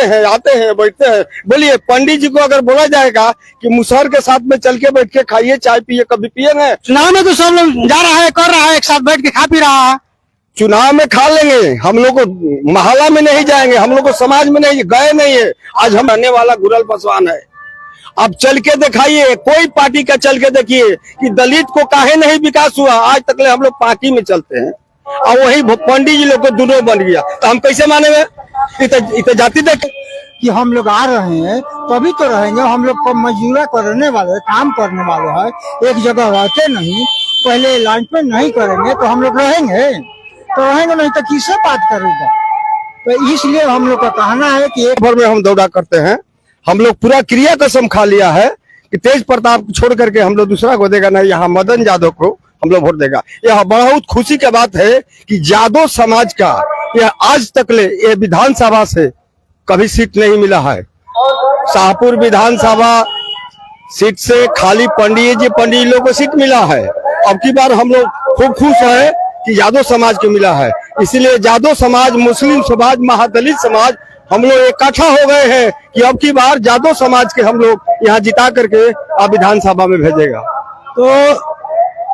हैं, आते हैं, बैठते हैं। बोलिए पंडित जी को अगर बोला जाएगा कि मुसहर के साथ में चल के बैठ के खाइए, चाय पिए, कभी पिएंगे? चुनाव में तो सब लोग जा रहा है, कर रहा है, एक साथ बैठ के खा पी रहा है। चुनाव में खा लेंगे, हम लोग को मोहल्ला में नहीं जाएंगे, हम लोग को समाज में नहीं गए नहीं है। आज हम रहने वाला गुरल पासवान है। अब चल के दिखाइए, कोई पार्टी का चल के देखिए कि दलित को काहे नहीं विकास हुआ। आज तक हम लोग पार्टी में चलते हैं और वही पंडित जी लोग को दोनों बन गया, तो हम कैसे मानेंगे? इत जाति देख कि हम लोग आ रहे हैं तभी तो रहेंगे। हम लोग को मजदूरा करने वाले, काम करने वाले हैं, एक जगह रहते नहीं। पहले लाइन पे नहीं करेंगे तो हम लोग रहेंगे, तो रहेंगे नहीं तो किससे बात करेगा। तो इसलिए हम लोग का कहना है कि एक भर में हम दौड़ा करते हैं। हम लोग पूरा क्रिया कसम खा लिया है कि तेज प्रताप छोड़ करके हम लोग दूसरा को देगा नहीं, यहाँ मदन यादव को हम लोग वोट देगा। यह बहुत खुशी की बात है कि यादव समाज का यह आज तक ले ये विधानसभा से कभी सीट नहीं मिला है। शाहपुर विधानसभा सीट से खाली पंडित जी लोग को सीट मिला है। अब की बार हम लोग खूब खुश है कि यादव समाज को मिला है। इसलिए यादव समाज, मुस्लिम समाज, महादलित समाज हम लोग इकट्ठा हो गए हैं कि अब की बार यादव समाज के हम लोग यहाँ जिता करके आप विधानसभा में भेजेगा। तो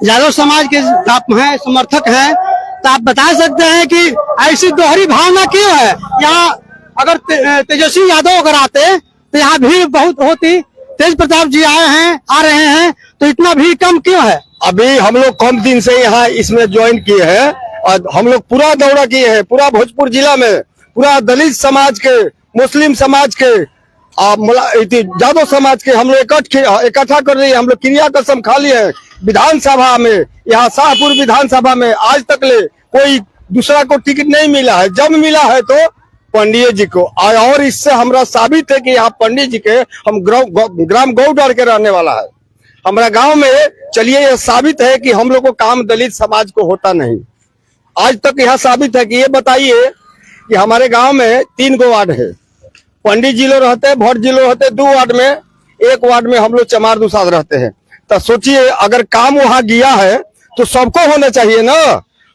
यादव समाज के आप हैं, समर्थक हैं, तो आप बता सकते हैं कि ऐसी दोहरी भावना क्यों है? यहाँ अगर तेजस्वी यादव अगर आते तो यहाँ भीड़ बहुत होती। तेज प्रताप जी आए हैं, आ रहे हैं, तो इतना भीड़ कम क्यों है? अभी हम लोग कम दिन से यहाँ इसमें ज्वाइन किए हैं और हम लोग पूरा दौरा किए हैं। पूरा भोजपुर जिला में पूरा दलित समाज के, मुस्लिम समाज के, यादव समाज के हम लोग इकट्ठा कर लिए। हम लोग क्रिया कसम खा लिए हैं विधानसभा में। यहाँ शाहपुर विधानसभा में आज तक ले कोई दूसरा को टिकट नहीं मिला है। जब मिला है तो पंडित जी को, और इससे हमारा साबित है कि यहाँ पंडित जी के हम ग्राम गौ डर के रहने वाला है। हमारा गांव में चलिए यह साबित है कि हम लोग को काम दलित समाज को होता नहीं। आज तक यह साबित है कि ये बताइए कि हमारे गांव में 3 गो वार्ड है, पंडित जी लोग रहते हैं, भट्ट जी लोग रहते हैं 2 वार्ड में, 1 वार्ड में हम लोग चमार दुसाद रहते हैं। तो सोचिए अगर काम वहां गया है तो सबको होना चाहिए ना।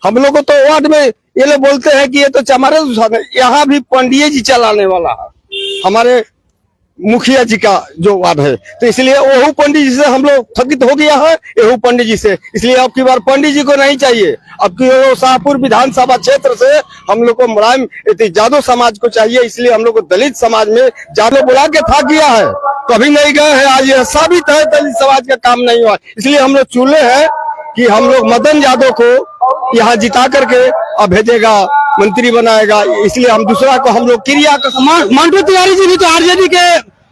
हम लोग को तो वार्ड में ये लोग बोलते हैं कि ये तो चमारे दुसाद है, यहाँ भी पंडित जी चलाने वाला है हमारे मुखिया जी का जो वार्ड है। तो इसलिए वह पंडित जी से हम लोग थकित हो गया है, यह पंडित जी से। इसलिए अब की बार पंडित जी को नहीं चाहिए, अब की शाहपुर विधानसभा क्षेत्र से हम लोग को मुलायम यादव समाज को चाहिए। इसलिए हम लोग को दलित समाज में यादव बुला के थक गया है, कभी नहीं गए हैं। आज यह साबित है दलित समाज का काम नहीं हुआ। इसलिए हम लोग चुने हैं कि हम लोग मदन यादव को यहाँ जिता करके अब भेजेगा, मंत्री बनाएगा। इसलिए हम दूसरा को हम लोग क्रिया मंटू तिवारी जी भी तो आरजेडी के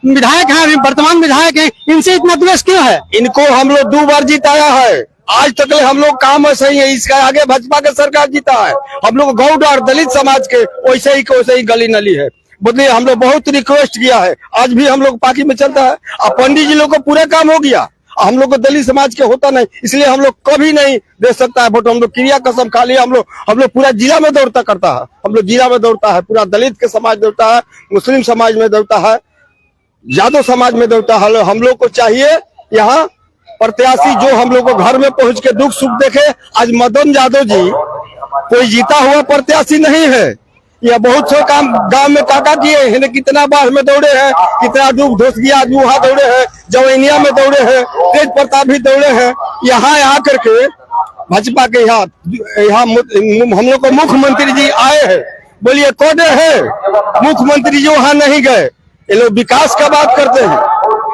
विधायक हैं, वर्तमान विधायक हैं, इनसे इतना द्वेष क्यों है? इनको हम लोग 2 बार जिताया है, आज तक हम लोग काम सही है। इसका आगे भाजपा का सरकार जीता है। हम लोग गौड़ और दलित समाज के वैसे ही गली नली है। बोलिए हम लोग बहुत रिक्वेस्ट किया है, आज भी हम लोग पार्टी में चलता है। अब पंडित जी लोग को पूरा काम हो गया, हम लोग को दलित समाज के होता नहीं। इसलिए हम लोग कभी नहीं दे सकता है वोट। हम लोग क्रिया कसम खा लिया। हम लोग पूरा जिला में दौड़ता करता है, हम लोग जिला में दौड़ता है, पूरा दलित के समाज दौड़ता है, मुस्लिम समाज में दौड़ता है, यादव समाज में दौड़ता है। हम लोग को चाहिए यहाँ प्रत्याशी जो हम लोग को घर में पहुंच के दुख सुख देखे। आज मदन यादव जी कोई जीता हुआ प्रत्याशी नहीं है। यह बहुत से काम गांव में काका किए हैं, कितना बाढ़ में दौड़े हैं, कितना डूब धोस गया, वहां दौड़े हैं, जवैनिया में दौड़े हैं, तेज प्रताप भी दौड़े हैं। यहाँ आकर के भाजपा के यहाँ हम लोग को मुख्यमंत्री जी आए हैं। बोलिए कौन है मुख्यमंत्री जी? वहां नहीं गए। ये लोग विकास का बात करते हैं।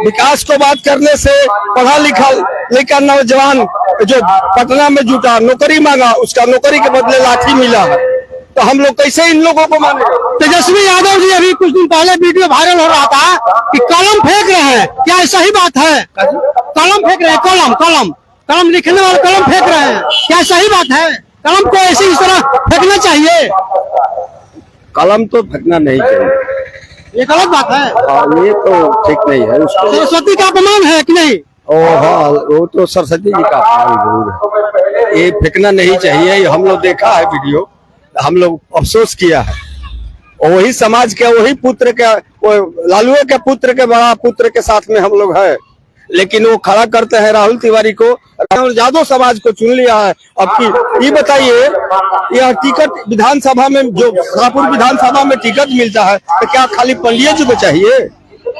विकास को बात करने से पढ़ा लिखा नौजवान जो पटना में जुटा, नौकरी मांगा, उसका नौकरी के बदले लाठी मिला है। तो हम लोग कैसे इन लोगों को माने? तेजस्वी यादव जी अभी कुछ दिन पहले वीडियो वायरल हो रहा था कि कलम फेंक रहे हैं, क्या ऐसा ही बात है? कलम फेंक रहे हैं, कलम लिखने वाले कलम फेंक रहे हैं, क्या सही बात है? कलम को ऐसे इस तरह फेंकना चाहिए? कलम तो फेंकना नहीं चाहिए, ये गलत बात है। ये तो ठीक नहीं है। सरस्वती का अपमान है कि नहीं? हाँ, वो तो सरस्वती जी का अपमान जरूर है। ये फेंकना नहीं चाहिए। हम लोग देखा है वीडियो, हम लोग अफसोस किया है। और वही समाज के, वही पुत्र के, लालुए के पुत्र के, बड़ा पुत्र के साथ में हम लोग है। लेकिन वो खड़ा करते हैं राहुल तिवारी को और यादव समाज को चुन लिया है। अब की ये बताइए, यह टिकट विधानसभा में जो शाहपुर विधानसभा में टिकट मिलता है तो क्या खाली पंडिया जी को चाहिए?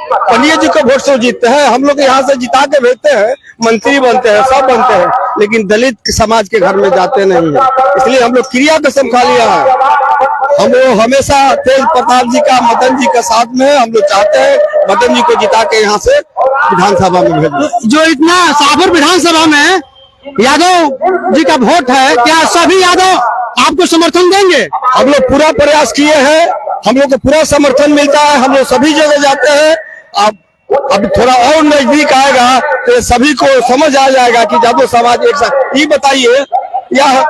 पंडिया जी को वोट से जीतते हैं, हम लोग यहाँ से जिता के भेजते हैं, मंत्री बनते हैं, सब बनते हैं, लेकिन दलित समाज के घर में जाते नहीं है। इसलिए हम लोग क्रिया कसम खा लिया है। हम लोग हमेशा तेज प्रताप जी का, मदन जी का साथ में है। हम लोग चाहते हैं मदन जी को जिता के यहाँ से विधानसभा में भेजें। जो इतना शाहपुर विधानसभा में यादव जी का वोट है, क्या सभी यादव आपको समर्थन देंगे? हम लोग पूरा प्रयास किए हैं, हम लोग को पूरा समर्थन मिलता है, हम लोग सभी जगह जाते हैं। अब थोड़ा और नजदीक आएगा तो सभी को समझ आ जाएगा कि यादव समाज एक साथ। ये बताइए, यह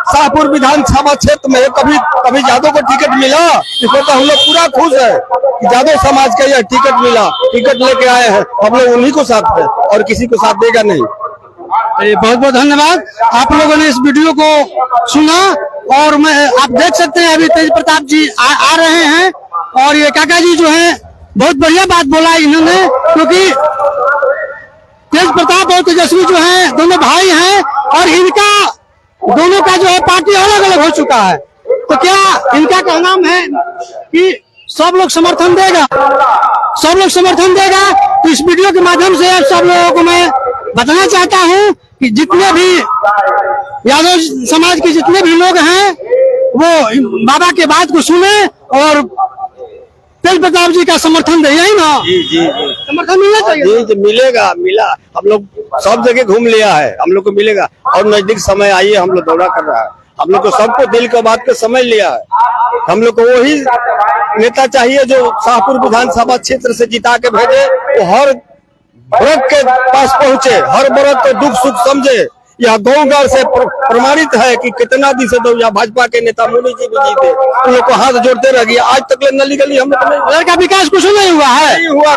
शाहपुर विधानसभा क्षेत्र में कभी यादव को टिकट मिला? इसमें तो हम लोग पूरा खुश है कि यादव समाज का यह टिकट मिला, टिकट लेके आए हैं। हम लोग उन्हीं को साथ है और किसी को साथ देगा नहीं। बहुत बहुत धन्यवाद। आप लोगों ने इस वीडियो को सुना और आप देख सकते हैं अभी तेज प्रताप जी आ रहे हैं और ये काका जी जो है बहुत बढ़िया बात बोला इन्होंने, क्योंकि तेज प्रताप और तेजस्वी जो है दोनों भाई हैं और इनका दोनों का जो है पार्टी अलग अलग हो चुका है। तो क्या इनका कहना है कि सब लोग समर्थन देगा, सब लोग समर्थन देगा। तो इस वीडियो के माध्यम से सब लोगों को मैं बताना चाहता हूं कि जितने भी यादव समाज के जितने भी लोग हैं वो बाबा के बात को सुने और तेज प्रताप जी का समर्थन दे। यही ना? जी समर्थन मिलना चाहिए। जी मिलेगा, मिला। हम लोग सब जगह घूम लिया है, हम लोग को मिलेगा। और नजदीक समय आइए, हम लोग दौरा कर रहा है, हम लोग को सबको दिल का बात को समझ लिया है। हम लोग को वही नेता चाहिए जो शाहपुर विधानसभा क्षेत्र से जिता के भेजे, वो हर वर्ग के पास पहुंचे, हर वर्ग को दुख सुख समझे। यह गाँव से प्रमाणित है कि कितना दिन से तो भाजपा के नेता मुनि जी भी जीते, उन लोग को हाथ जोड़ते रह गया। आज तक नली गली हम लोग का विकास कुछ नहीं हुआ है, नहीं हुआ।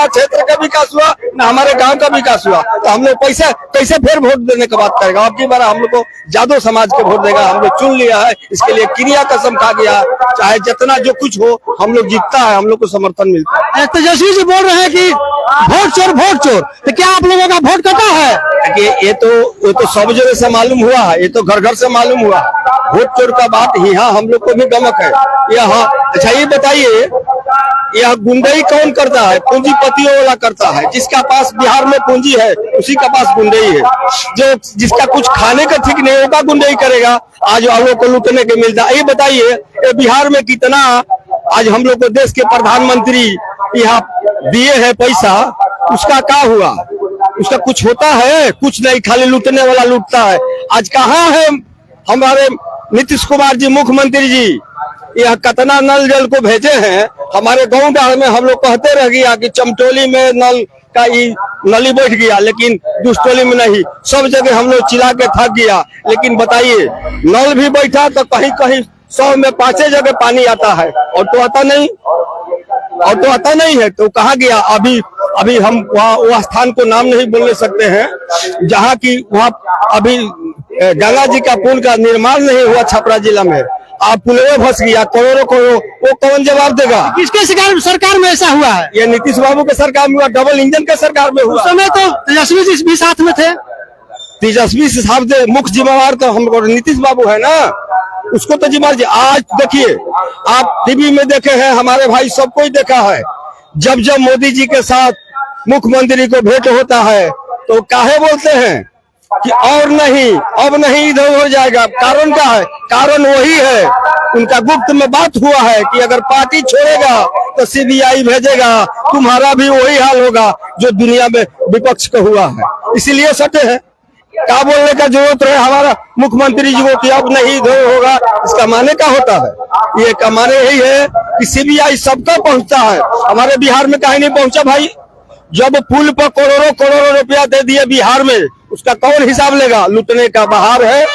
क्षेत्र का विकास हुआ न हमारे गांव का विकास हुआ। तो हम लोग कैसे फिर वोट देने की बात करेगा? अब की बार हम लोग को यादव समाज के वोट देगा। हम लोग चुन लिया है, इसके लिए क्रिया कसम खा गया, चाहे जितना जो कुछ हो हम लोग जीतता है, हम लोग को समर्थन मिलता है। तेजस्वी जी बोल रहे हैं कि वोट चोर, तो क्या आप लोगों का वोट कटा है? ये तो सब जगह से मालूम हुआ है, ये तो घर घर से मालूम हुआ। वोट चोर का बात यहाँ हम लोग को भी गमक है। यहाँ अच्छा ये बताइए, यह गुंडई कौन करता है? पूंजीपतियों वाला करता है। जिसका पास बिहार में पूंजी है उसी का पास गुंडई है। जो जिसका कुछ खाने का ठीक नहीं होगा गुंडई करेगा। आज हम लोग को लूटने के मिलता है। ये बताइए, बिहार में कितना आज हम लोग को देश के प्रधानमंत्री यहाँ दिए हैं पैसा, उसका क्या हुआ? उसका कुछ होता है? कुछ नहीं, खाली लूटने वाला लूटता है। आज कहाँ है हमारे नीतीश कुमार जी, मुख्यमंत्री जी? यह कितना नल जल को भेजे हैं हमारे गांव गाँव में। हम लोग कहते रह गया कि चमटोली में नल का नली बैठ गया, लेकिन दुष्टोली में नहीं। सब जगह हम लोग चिल्ला के थक गया। लेकिन बताइए, नल भी बैठा तो कहीं कहीं 100 में 5 जगह पानी आता है और तो आता नहीं है। तो कहाँ गया? अभी हम वहाँ स्थान को नाम नहीं बोलने सकते हैं जहाँ की वहाँ अभी गंगा जी का पुल का निर्माण नहीं हुआ छपरा जिला में। आप पुल फंस गया करोड़ों, वो कौन जवाब देगा? किसके सरकार में ऐसा हुआ है? ये नीतीश बाबू के सरकार में हुआ, डबल इंजन के सरकार में हुआ। उस समय तो तेजस्वी जी भी साथ में थे। तेजस्वी से साहब से मुख्य जिम्मेवार तो हम नीतीश बाबू है ना, उसको तो जिम्मेवार। आज देखिए, आप टीवी में देखे हैं, हमारे भाई सब कोई देखा है, जब मोदी जी के साथ मुख्यमंत्री को भेंट होता है तो काहे बोलते हैं कि और नहीं, अब नहीं, इधर हो जाएगा। कारण क्या है? कारण वही है, उनका गुप्त में बात हुआ है कि अगर पार्टी छोड़ेगा तो सीबीआई भेजेगा, तुम्हारा भी वही हाल होगा जो दुनिया में विपक्ष का हुआ है। इसीलिए सटे है। क्या बोलने का जरूरत है हमारा मुख्यमंत्री जी को कि अब नहीं इधर होगा? इसका माने क्या होता है? ये का माने यही है कि सीबीआई सबका पहुंचता है, हमारे बिहार में कहीं नहीं पहुंचा भाई। जब पुल पर करोड़ों रुपया दे दिए बिहार में, उसका कौन हिसाब लेगा? लूटने का बाहर है,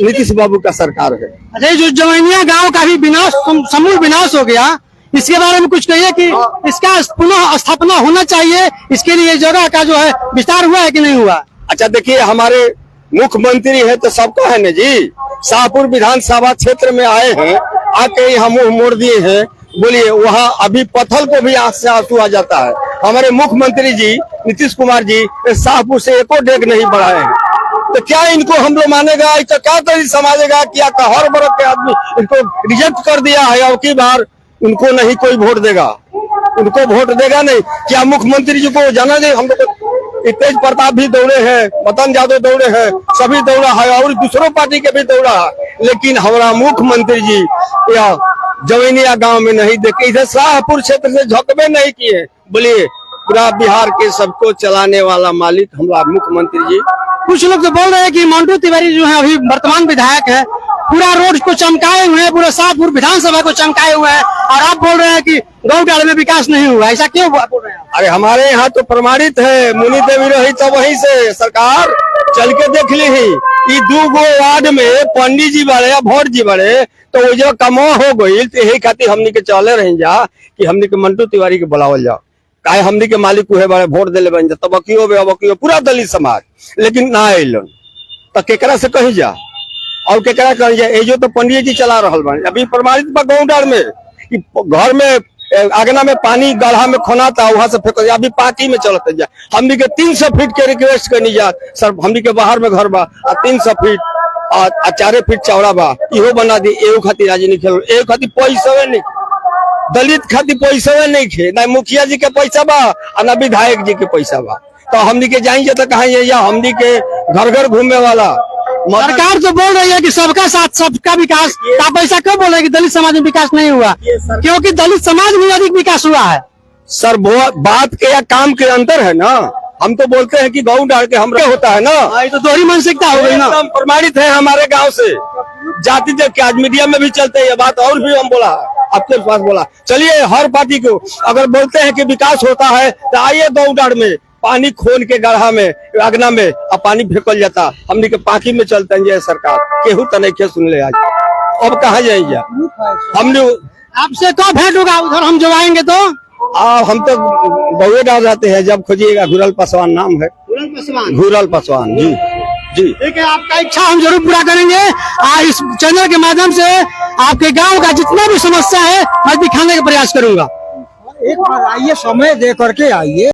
नीतीश बाबू का सरकार है। अरे जो जवैनिया गांव का भी विनाश, समूल विनाश हो गया, इसके बारे में कुछ कहिए कि इसका पुनः स्थापना होना चाहिए। इसके लिए जगह का जो है विस्तार हुआ है कि नहीं हुआ? अच्छा देखिए, हमारे मुख्यमंत्री है तो सबका है ना जी। शाहपुर विधानसभा क्षेत्र में आए हैं, आके यहाँ मुंह मोड़ दिए हैं। बोलिए, वहाँ अभी पत्थर को भी आंख से आंसू आ जाता है। हमारे मुख्यमंत्री जी नीतीश कुमार जी इस शाहपुर से एको डेग नहीं बढ़ाए हैं, तो क्या इनको हम लोग मानेगा? तो क्या तरीके समझेगा? क्या हर वर्ग के आदमी इनको रिजेक्ट कर दिया है, अब की बार उनको नहीं कोई वोट देगा, उनको वोट देगा नहीं। क्या मुख्यमंत्री जी को जाना नहीं? हम लोग तेज प्रताप भी दौड़े हैं, मदन यादव दौड़े हैं, सभी दौड़ा है और दूसरों पार्टी के भी दौड़ा है, लेकिन हमारा मुख्यमंत्री जी या जवैनिया गांव में नहीं देखे, इधर शाहपुर क्षेत्र से झकबे नहीं किए। बोलिए, पूरा बिहार के सबको चलाने वाला मालिक हमारा मुख्यमंत्री जी। कुछ लोग तो बोल रहे हैं कि मंटू तिवारी जो है अभी वर्तमान विधायक है, पूरा रोड को चमकाए हुए हैं, पूरा शाहपुर विधानसभा को चमकाए हुए हैं, और आप बोल रहे हैं कि गौडाल में विकास नहीं हुआ, ऐसा क्यों बोल रहे हैं? अरे हमारे यहाँ तो प्रमाणित है, मुनि देवी रही तो वहीं से सरकार चल के देख ली ही। ये 2 गो वार्ड में पंडित जी बड़े या भोट जी बड़े, तो वो जो कमो हो गई, तो यही खातिर हमनी के चले रह जा कि हमनी के मंटू तिवारी के बुलावल जाओ, काहे हमनी के मालिक हुए बड़े वोट दिले बन जा, तब बकियो पूरा दलित समाज, लेकिन ना अलन तो केकरा से कही जा और केकरा कही जा? ये जो तो पंडित जी चला रहा बन। अभी प्रमाणित बा गाँव में कि घर में आगना में पानी गढ़ा में खोना था, वहां से फेंक अभी पार्टी में चलते जा। हमनी के 300 फीट के रिक्वेस्ट करनी जा सर, हमनी के बाहर में घर बा 300 फीट और 4 फीट चौड़ा बा, इहो बना दी। एगो खातिर राजी नहीं खेल, एगो खातिर पैसा नहीं, दलित खातिर पैसा नहीं खे, ना मुखिया जी के पैसा बा और ना विधायक जी के पैसा बा, तो हमनी के जाएंगे तो कहा या हमनी के घर घर घूमने वाला। सरकार तो बोल रही है कि सबका साथ सबका विकास, आप ऐसा क्यों बोल रहे हैं कि दलित समाज में विकास नहीं हुआ? क्योंकि दलित समाज में अधिक विकास हुआ है। सर वो बात के या काम के अंतर है ना, हम तो बोलते हैं कि गाँव डाल के हमरा होता है ना, ये तो दोहरी मानसिकता हो गई ना। प्रमाणित है हमारे गांव से, जाति देख के आज मीडिया में भी चलते हैं ये बात, और भी हम बोला आपके पास बोला। चलिए, हर पार्टी को अगर बोलते हैं कि विकास होता है तो आइए गाँव डाल में पानी खोन के गढ़ा में अगना में अब पानी फेंकल जाता, हमने के पाखी में चलते हैं। सरकार केहू तो नहीं सुन ले, आज अब कहा जाएंगे हमने आपसे कब भेंट होगा उधर हम जो आएंगे तो? हम तो बहुए डाल जाते हैं, जब खोजिएगा घुरल पासवान नाम है, घुरल पासवान जी जी। ठीक है, आपका इच्छा हम जरूर पूरा करेंगे। इस चैनल के माध्यम से आपके गांव का जितना भी समस्या है मैं दिखाने का प्रयास करूंगा। एक बार आइए, समय दे करके आइए।